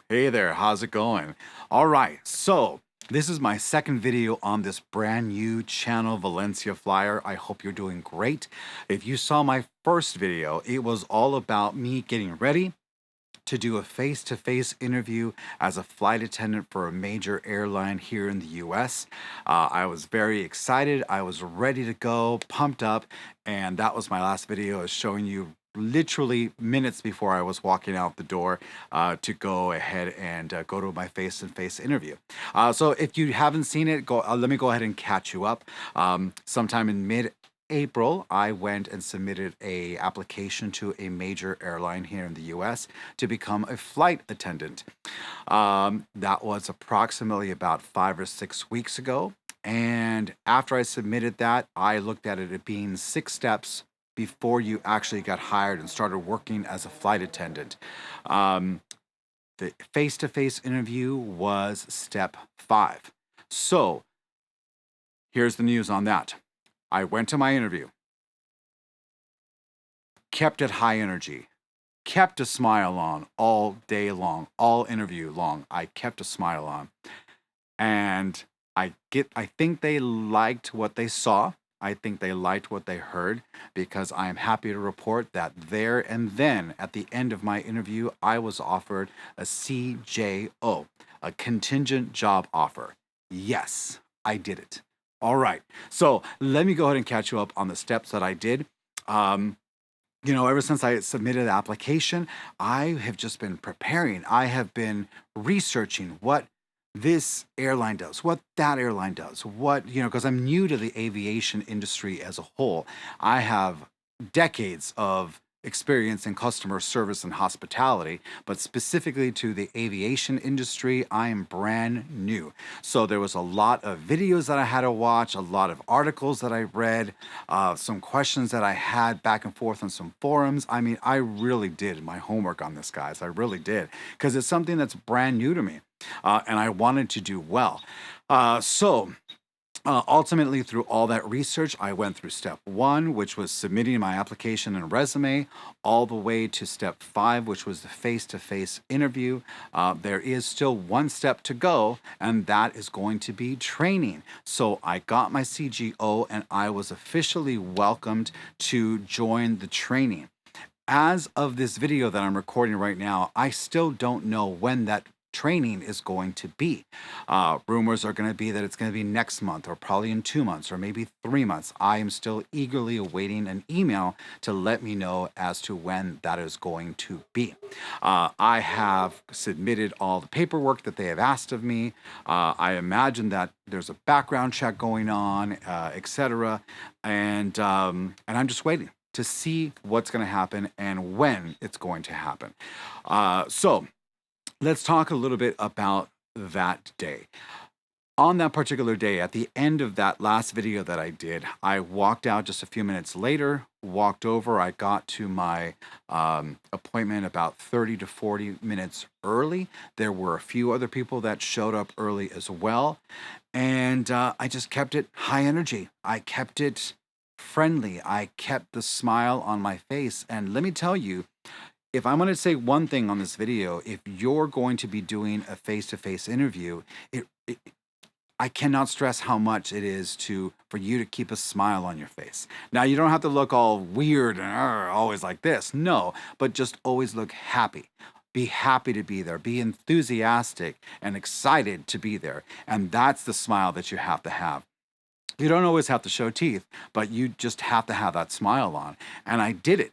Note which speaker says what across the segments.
Speaker 1: Hey there, how's it going? All right, so this is my second video on this brand new channel, Valencia Flyer. I hope you're doing great. If you saw my first video, it was all about me getting ready to do a face-to-face interview as a flight attendant for a major airline here in the US. I was very excited. I was ready to go, pumped up, and that was my last video, is showing you literally minutes before I was walking out the door to go ahead and go to my face-to-face interview. So if you haven't seen it, let me go ahead and catch you up. Sometime in mid April, I went and submitted a application to a major airline here in the US to become a flight attendant. That was approximately about 5 or 6 weeks ago. And after I submitted that, I looked at it as being 6 steps before you actually got hired and started working as a flight attendant. Um, the face to face interview was step 5. So here's the news on that. I went to my interview, kept it high energy, kept a smile on all day long, all interview long. I kept a smile on. And I think they liked what they saw. I think they liked what they heard, because I am happy to report that there and then at the end of my interview, I was offered a CJO, a contingent job offer. Yes, I did it. All right. So let me go ahead and catch you up on the steps that I did. Um, ever since I submitted the application, I have just been preparing. I have been researching what this airline does, what that airline does, because I'm new to the aviation industry as a whole. I have decades of experience in customer service and hospitality, but specifically to the aviation industry, I am brand new. So there was a lot of videos that I had to watch, a lot of articles that I read, some questions that I had back and forth on some forums. I mean, I really did my homework on this, guys. I really did, because it's something that's brand new to me, and I wanted to do well. Ultimately, through all that research, I went through step 1, which was submitting my application and resume, all the way to step 5, which was the face to face interview. There is still one step to go, and that is going to be training. So I got my CGO and I was officially welcomed to join the training. As of this video that I'm recording right now, I still don't know when that training is going to be. Rumors are going to be that it's going to be next month, or probably in 2 months, or maybe 3 months. I am still eagerly awaiting an email to let me know as to when that is going to be. I have submitted all the paperwork that they have asked of me. I imagine that there's a background check going on, etc. And I'm just waiting to see what's going to happen and when it's going to happen. So let's talk a little bit about that day. On that particular day, at the end of that last video that I did, I walked out just a few minutes later, walked over. I got to my appointment about 30 to 40 minutes early. There were a few other people that showed up early as well. And I just kept it high energy. I kept it friendly. I kept the smile on my face. And let me tell you, if I'm going to say one thing on this video, if you're going to be doing a face-to-face interview, I cannot stress how much it is for you to keep a smile on your face. Now, you don't have to look all weird and always like this. No, but just always look happy. Be happy to be there. Be enthusiastic and excited to be there. And that's the smile that you have to have. You don't always have to show teeth, but you just have to have that smile on. And I did it.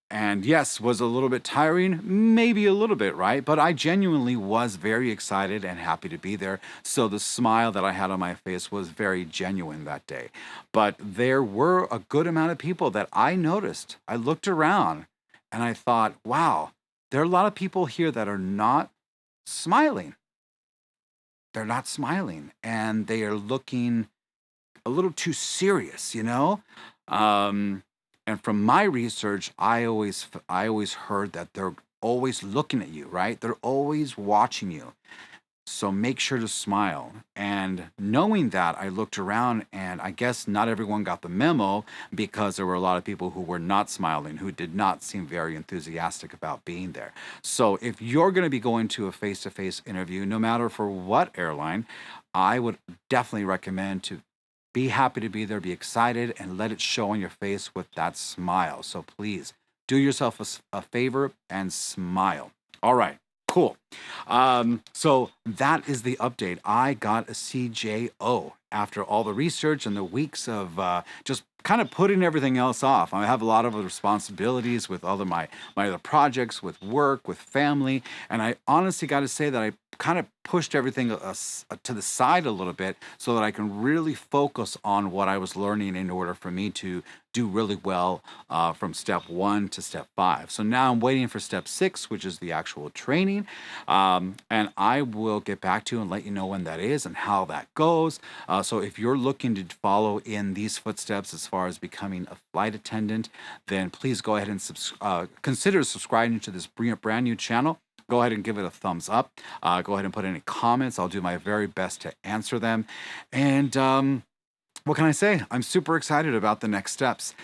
Speaker 1: And yes, was a little bit tiring, maybe a little bit, right? But I genuinely was very excited and happy to be there. So the smile that I had on my face was very genuine that day. But there were a good amount of people that I noticed. I looked around and I thought, wow, there are a lot of people here that are not smiling. They're not smiling, and they are looking a little too serious, you know? Um, and from my research, I always heard that they're always looking at you, right? They're always watching you. So make sure to smile. And knowing that, I looked around and I guess not everyone got the memo because there were a lot of people who were not smiling, who did not seem very enthusiastic about being there. So if you're going to be going to a face to face interview, no matter for what airline, I would definitely recommend to be happy to be there, be excited, and let it show on your face with that smile. So please do yourself a favor and smile. All right, cool. So that is the update. I got a CJO after all the research and the weeks of just kind of putting everything else off. I have a lot of responsibilities with my other projects, with work, with family, and I honestly got to say that I kind of pushed everything to the side a little bit so that I can really focus on what I was learning in order for me to do really well from step 1 to step 5. So now I'm waiting for step 6, which is the actual training. And I will get back to you and let you know when that is and how that goes. So if you're looking to follow in these footsteps as far as becoming a flight attendant, then please go ahead and consider subscribing to this brand new channel. Go ahead and give it a thumbs up. Go ahead and put any comments. I'll do my very best to answer them. And what can I say? I'm super excited about the next steps.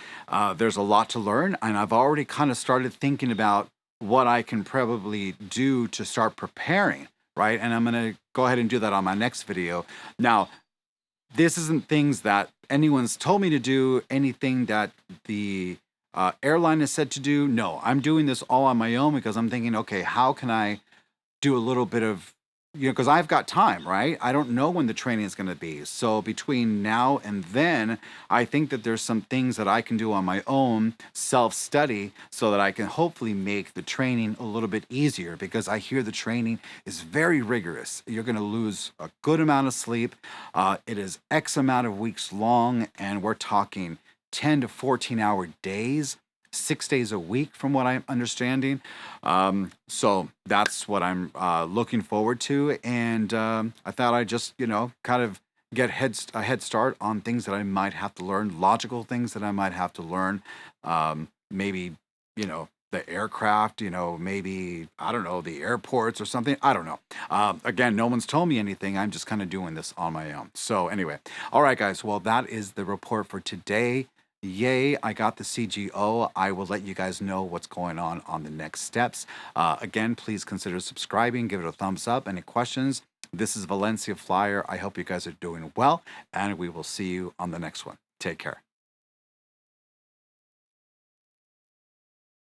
Speaker 1: There's a lot to learn, and I've already kind of started thinking about what I can probably do to start preparing, right? And I'm going to go ahead and do that on my next video. Now, this isn't things that anyone's told me to do, anything that the airline has said to do. No, I'm doing this all on my own because I'm thinking, okay, how can I do a little bit of, because I've got time, right? I don't know when the training is going to be. So between now and then, I think that there's some things that I can do on my own, self-study, so that I can hopefully make the training a little bit easier, because I hear the training is very rigorous. You're going to lose a good amount of sleep. It is X amount of weeks long, and we're talking 10 to 14 hour days, 6 days a week, from what I'm understanding. So that's what I'm looking forward to. And I thought I'd just, kind of get a head start on things that I might have to learn, logical things that I might have to learn. Maybe, the aircraft, maybe, I don't know, the airports or something. I don't know. Again, no one's told me anything. I'm just kind of doing this on my own. So anyway, all right, guys. Well, that is the report for today. Yay, I got the CGO. I will let you guys know what's going on the next steps. Again, please consider subscribing, give it a thumbs up. Any questions? This is Valencia Flyer. I hope you guys are doing well, and we will see you on the next one. Take care.